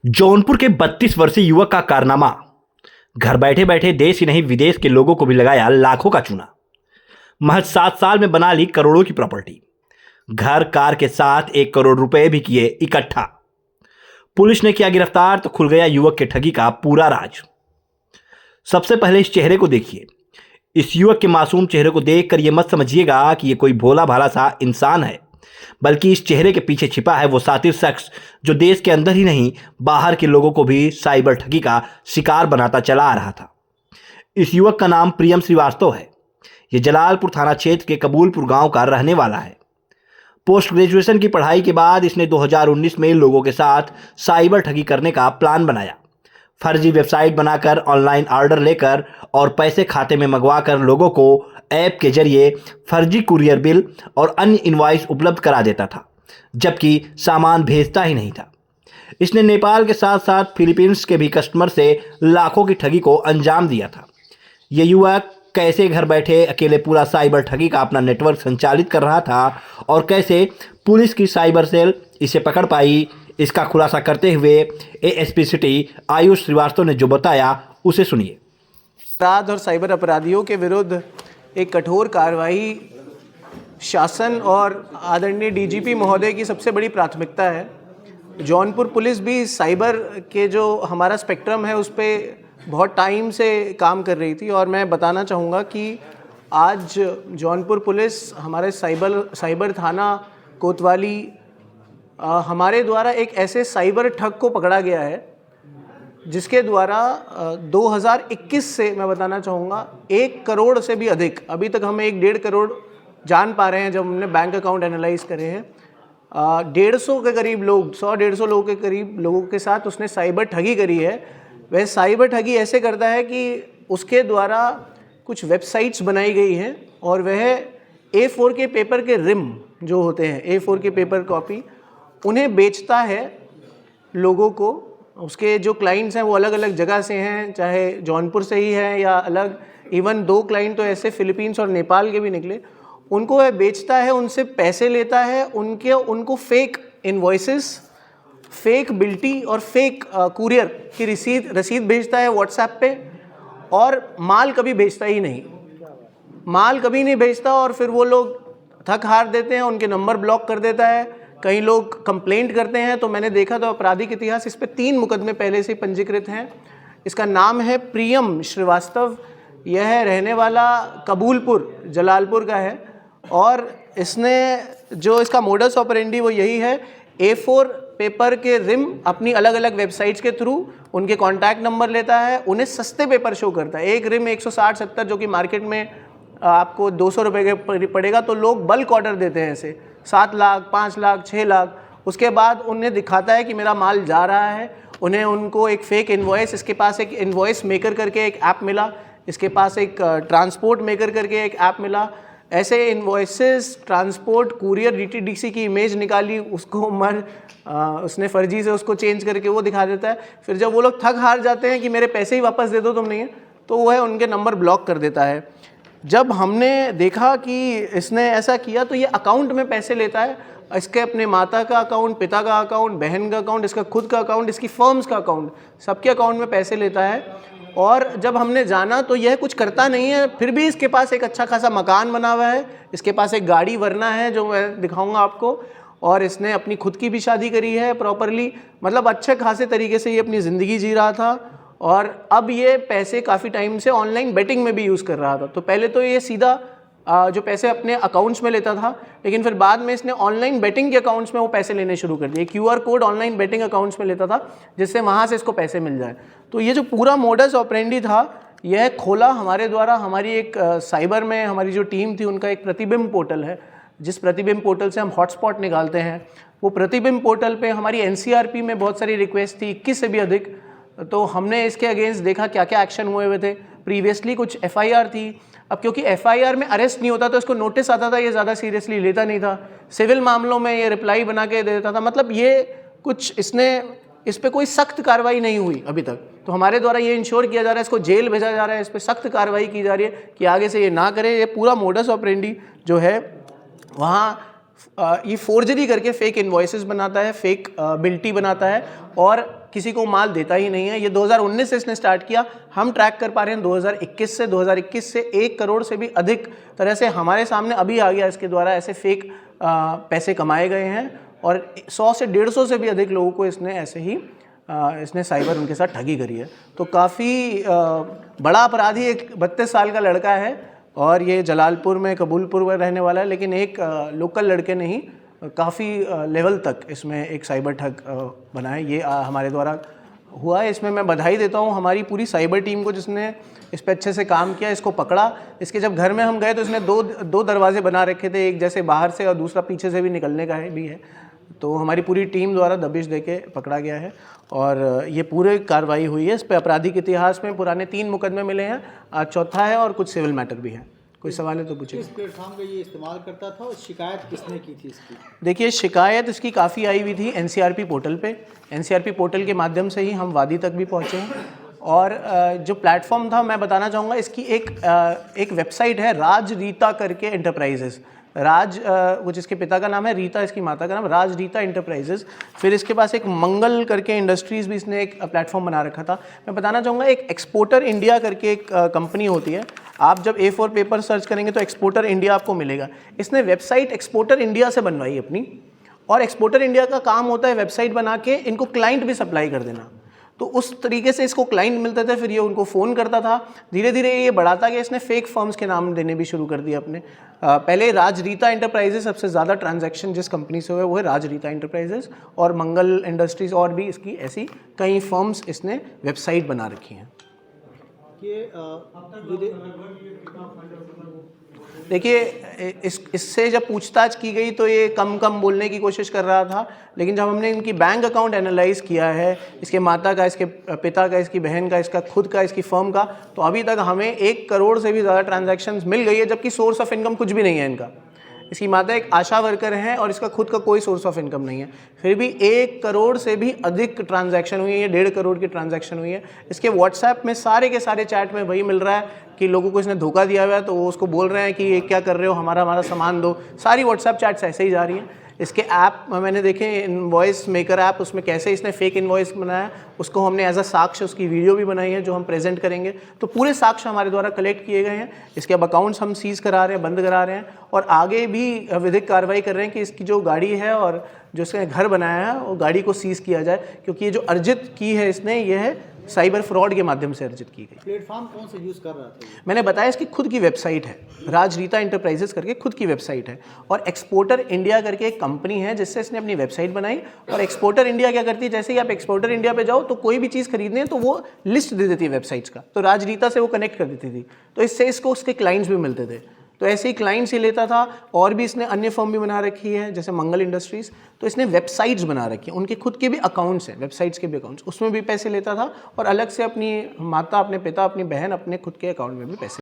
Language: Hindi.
जौनपुर के 32 वर्षीय युवक का कारनामा। घर बैठे बैठे देश ही नहीं विदेश के लोगों को भी लगाया लाखों का चूना। महज 7 साल में बना ली करोड़ों की प्रॉपर्टी। घर कार के साथ 1 करोड़ रुपए भी किए इकट्ठा। पुलिस ने किया गिरफ्तार तो खुल गया युवक के ठगी का पूरा राज। सबसे पहले इस चेहरे को देखिए। इस युवक के मासूम चेहरे को देखकर यह मत समझिएगा कि यह कोई भोला भाला सा इंसान है, बल्कि इस चेहरे के पीछे छिपा है वो सातिर शख्स जो देश के अंदर ही नहीं बाहर के लोगों को भी साइबर ठगी का शिकार बनाता चला आ रहा था। इस युवक का नाम प्रियम श्रीवास्तव है। ये जलालपुर थाना क्षेत्र के कबूलपुर गांव का रहने वाला है। पोस्ट ग्रेजुएशन की पढ़ाई के बाद इसने 2019 में लोगों के साथ साइबर ठगी करने का प्लान बनाया। फर्जी वेबसाइट बनाकर ऑनलाइन ऑर्डर लेकर और पैसे खाते में मंगवाकर लोगों को ऐप के जरिए फर्जी कुरियर बिल और अन्य इनवॉइस उपलब्ध करा देता था, जबकि सामान भेजता ही नहीं था। इसने नेपाल के साथ साथ फिलीपींस के भी कस्टमर से लाखों की ठगी को अंजाम दिया था। ये युवक कैसे घर बैठे अकेले पूरा साइबर ठगी का अपना नेटवर्क संचालित कर रहा था और कैसे पुलिस की साइबर सेल इसे पकड़ पाई, इसका खुलासा करते हुए एएसपी सिटी आयुष श्रीवास्तव ने जो बताया उसे सुनिए। अपराध और साइबर अपराधियों के विरुद्ध एक कठोर कार्रवाई शासन और आदरणीय डीजीपी महोदय की सबसे बड़ी प्राथमिकता है। जौनपुर पुलिस भी साइबर के जो हमारा स्पेक्ट्रम है उस पर बहुत टाइम से काम कर रही थी और मैं बताना चाहूँगा कि आज जौनपुर पुलिस हमारे साइबर थाना कोतवाली हमारे द्वारा एक ऐसे साइबर ठग को पकड़ा गया है जिसके द्वारा 2021 से मैं बताना चाहूँगा 1 करोड़ से भी अधिक, अभी तक हम 1-1.5 करोड़ जान पा रहे हैं जब हमने बैंक अकाउंट एनालाइज करे हैं। 150 के करीब लोग, 100-150 लोगों के करीब लोगों के साथ उसने साइबर ठगी करी है। वह साइबर ठगी ऐसे करता है कि उसके द्वारा कुछ वेबसाइट्स बनाई गई हैं और वह A4 के पेपर के रिम जो होते हैं, A4 के पेपर कॉपी, उन्हें बेचता है लोगों को। उसके जो क्लाइंट्स हैं वो अलग अलग जगह से हैं, चाहे जौनपुर से ही हैं या अलग, इवन 2 क्लाइंट तो ऐसे फिलीपींस और नेपाल के भी निकले। उनको वह बेचता है, उनसे पैसे लेता है, उनको फेक इनवॉइसेस, फेक बिल्टी और फेक कुरियर की रसीद भेजता है व्हाट्सएप पे, और माल कभी भेजता ही नहीं, माल कभी नहीं भेजता। और फिर वो लोग थक हार देते हैं, उनके नंबर ब्लॉक कर देता है। कई लोग कंप्लेंट करते हैं तो मैंने देखा तो आपराधिक इतिहास इस पे 3 मुकदमे पहले से पंजीकृत हैं। इसका नाम है प्रियम श्रीवास्तव। यह रहने वाला कबूलपुर जलालपुर का है और इसने जो इसका मोडस ऑपरेंडी वो यही है, A4 पेपर के रिम अपनी अलग अलग वेबसाइट्स के थ्रू उनके कॉन्टैक्ट नंबर लेता है, उन्हें सस्ते पेपर शो करता है। एक रिम 160-70 जो कि मार्केट में आपको 200 रुपये के पड़ेगा, तो लोग बल्क ऑर्डर देते हैं ऐसे 7 लाख, 5 लाख, 6 लाख। उसके बाद उन्हें दिखाता है कि मेरा माल जा रहा है। उनको एक फेक इनवॉइस, इसके पास एक इनवॉइस मेकर करके एक ऐप मिला, इसके पास एक ट्रांसपोर्ट मेकर करके एक ऐप मिला। ऐसे इनवॉइसेस, ट्रांसपोर्ट, कुरियर, DTDC की इमेज निकाली, उसको उसने फर्जी से उसको चेंज करके वो दिखा देता है। फिर जब वो लोग थक हार जाते हैं कि मेरे पैसे ही वापस दे दो तुम, नहीं है, तो वह उनके नंबर ब्लॉक कर देता है। जब हमने देखा कि इसने ऐसा किया तो ये अकाउंट में पैसे लेता है, इसके अपने माता का अकाउंट, पिता का अकाउंट, बहन का अकाउंट, इसका खुद का अकाउंट, इसकी फर्म्स का अकाउंट, सबके अकाउंट में पैसे लेता है। और जब हमने जाना तो यह कुछ करता नहीं है, फिर भी इसके पास एक अच्छा खासा मकान बना हुआ है, इसके पास एक गाड़ी वरना है जो मैं दिखाऊंगा आपको, और इसने अपनी खुद की भी शादी करी है प्रॉपरली। मतलब अच्छे खासे तरीके से ये अपनी ज़िंदगी जी रहा था और अब ये पैसे काफ़ी टाइम से ऑनलाइन बेटिंग में भी यूज़ कर रहा था। तो पहले तो ये सीधा जो पैसे अपने अकाउंट्स में लेता था, लेकिन फिर बाद में इसने ऑनलाइन बेटिंग के अकाउंट्स में वो पैसे लेने शुरू कर दिए। QR code online betting accounts में लेता था जिससे वहाँ से इसको पैसे मिल जाए। तो ये जो पूरा मोडस ऑपरेंडी था यह खोला हमारे द्वारा। हमारी एक साइबर में हमारी जो टीम थी उनका एक प्रतिबिंब पोर्टल है, जिस प्रतिबिंब पोर्टल से हम हॉटस्पॉट निकालते हैं। वो प्रतिबिंब पोर्टल पर हमारी NCRP में बहुत सारी रिक्वेस्ट थी, 21 से भी अधिक। तो हमने इसके अगेंस्ट देखा क्या क्या एक्शन हुए थे। प्रीवियसली कुछ FIR थी, अब क्योंकि FIR में अरेस्ट नहीं होता तो इसको नोटिस आता था, ये ज़्यादा सीरियसली लेता नहीं था। सिविल मामलों में ये रिप्लाई बना के दे देता था। मतलब ये कुछ इस पे कोई सख्त कार्रवाई नहीं हुई अभी तक। तो हमारे द्वारा ये इंश्योर किया जा रहा है, इसको जेल भेजा जा रहा है, इस पर सख्त कार्रवाई की जा रही है कि आगे से ये ना करे। ये पूरा मोडस ऑपरेंडी जो है वहाँ ये फोर्जरी करके फेक इन्वॉइसेस बनाता है, फेक बिल्टी बनाता है और किसी को माल देता ही नहीं है। ये 2019 से इसने स्टार्ट किया। हम ट्रैक कर पा रहे हैं 2021 से 1 करोड़ से भी अधिक तरह से हमारे सामने अभी आ गया इसके द्वारा ऐसे फेक पैसे कमाए गए हैं और 100 से 150 से भी अधिक लोगों को इसने ऐसे ही इसने साइबर उनके साथ ठगी करी है। तो काफ़ी बड़ा अपराधी एक 32 साल का लड़का है और ये जलालपुर में कबूलपुर में रहने वाला है, लेकिन एक लोकल लड़के ने ही काफ़ी लेवल तक इसमें एक साइबर ठग बना है। ये हमारे द्वारा हुआ है। इसमें मैं बधाई देता हूँ हमारी पूरी साइबर टीम को जिसने इस पर अच्छे से काम किया, इसको पकड़ा। इसके जब घर में हम गए तो इसने दो दरवाजे बना रखे थे, एक जैसे बाहर से और दूसरा पीछे से भी निकलने का भी है। तो हमारी पूरी टीम द्वारा दबिश देके पकड़ा गया है और ये पूरे कार्रवाई हुई है। इस पर आपराधिक इतिहास में पुराने 3 मुकदमे मिले हैं, आज चौथा है और कुछ सिविल मैटर भी है। कोई सवाल है तो पूछिए। किस प्लेटफॉर्म का ये इस्तेमाल करता था और शिकायत किसने की थी इसकी? देखिए, शिकायत इसकी काफ़ी आई हुई थी एनसीआरपी पोर्टल पे। एनसीआरपी पोर्टल के माध्यम से ही हम वादी तक भी पहुँचे हैं और जो प्लेटफॉर्म था मैं बताना चाहूँगा, इसकी एक वेबसाइट है राज रीता करके एंटरप्राइजेज़। राज वो जिसके पिता का नाम है, रीता इसकी माता का नाम, राज रीता एंटरप्राइजेज़। फिर इसके पास एक मंगल करके इंडस्ट्रीज़ भी इसने एक प्लेटफॉर्म बना रखा था। मैं बताना चाहूँगा एक एक्सपोर्टर इंडिया करके एक कंपनी होती है। आप जब A4 पेपर सर्च करेंगे तो एक्सपोर्टर इंडिया आपको मिलेगा। इसने वेबसाइट एक्सपोर्टर इंडिया से बनवाई अपनी और एक्सपोर्टर इंडिया का काम होता है वेबसाइट बना के इनको क्लाइंट भी सप्लाई कर देना। तो उस तरीके से इसको क्लाइंट मिलते थे, फिर ये उनको फ़ोन करता था। धीरे धीरे ये बढ़ाता गया। इसने फेक फर्म्स के नाम देने भी शुरू कर दिए अपने। पहले राज रीता एंटरप्राइजेस, सबसे ज़्यादा ट्रांजैक्शन जिस कंपनी से हुए वो है राज रीता एंटरप्राइजेस, और मंगल इंडस्ट्रीज़ और भी इसकी ऐसी कई फर्म्स इसने वेबसाइट बना रखी हैं। देखिए, इससे जब पूछताछ की गई तो ये कम बोलने की कोशिश कर रहा था, लेकिन जब हमने इनकी बैंक अकाउंट एनालाइज किया है, इसके माता का, इसके पिता का, इसकी बहन का, इसका खुद का, इसकी फर्म का, तो अभी तक हमें 1 करोड़ से भी ज़्यादा ट्रांजैक्शंस मिल गई है, जबकि सोर्स ऑफ इनकम कुछ भी नहीं है इनका। इसकी माता एक आशा वर्कर है और इसका खुद का कोई सोर्स ऑफ इनकम नहीं है, फिर भी 1 करोड़ से भी अधिक ट्रांजैक्शन हुई है, 1.5 करोड़ की ट्रांजैक्शन हुई है। इसके व्हाट्सएप में सारे के सारे चैट में वही मिल रहा है कि लोगों को इसने धोखा दिया हुआ है, तो वो उसको बोल रहे हैं कि ये क्या कर रहे हो, हमारा सामान दो। सारी व्हाट्सएप चैट्स ऐसे ही जा रही हैं। इसके ऐप मैंने देखे, इनवॉइस मेकर ऐप, उसमें कैसे इसने फेक इनवॉइस बनाया, उसको हमने एज अ साक्ष्य उसकी वीडियो भी बनाई है जो हम प्रेजेंट करेंगे। तो पूरे साक्ष्य हमारे द्वारा कलेक्ट किए गए हैं। इसके अब अकाउंट्स हम सीज करा रहे हैं, बंद करा रहे हैं और आगे भी विधिक कार्रवाई कर रहे हैं कि इसकी जो गाड़ी है और जो इसने घर बनाया है वो गाड़ी को सीज किया जाए, क्योंकि ये जो अर्जित की है इसने, ये है साइबर फ्रॉड के माध्यम से अर्जित की गई। प्लेटफॉर्म कौन से यूज़ कर रहा था? मैंने बताया इसकी खुद की वेबसाइट है, राज रीता एंटरप्राइजेस करके खुद की वेबसाइट है, और एक्सपोर्टर इंडिया करके एक कंपनी है जिससे इसने अपनी वेबसाइट बनाई। और एक्सपोर्टर इंडिया क्या करती है, जैसे ही आप एक्सपोर्टर इंडिया पे जाओ तो कोई भी चीज़ खरीदने हैं तो वो लिस्ट दे देती है वेबसाइट्स का, तो राज रीता से वो कनेक्ट कर देती थी, तो इससे इसको उसके क्लाइंट्स भी मिलते थे। तो ऐसे ही क्लाइंट्स ही लेता था। और भी इसने अन्य फर्म भी बना रखी है जैसे मंगल इंडस्ट्रीज़, तो इसने वेबसाइट्स बना रखी है, उनके खुद के भी अकाउंट्स हैं, वेबसाइट्स के भी अकाउंट्स, उसमें भी पैसे लेता था और अलग से अपनी माता, अपने पिता, अपनी बहन, अपने खुद के अकाउंट में भी पैसे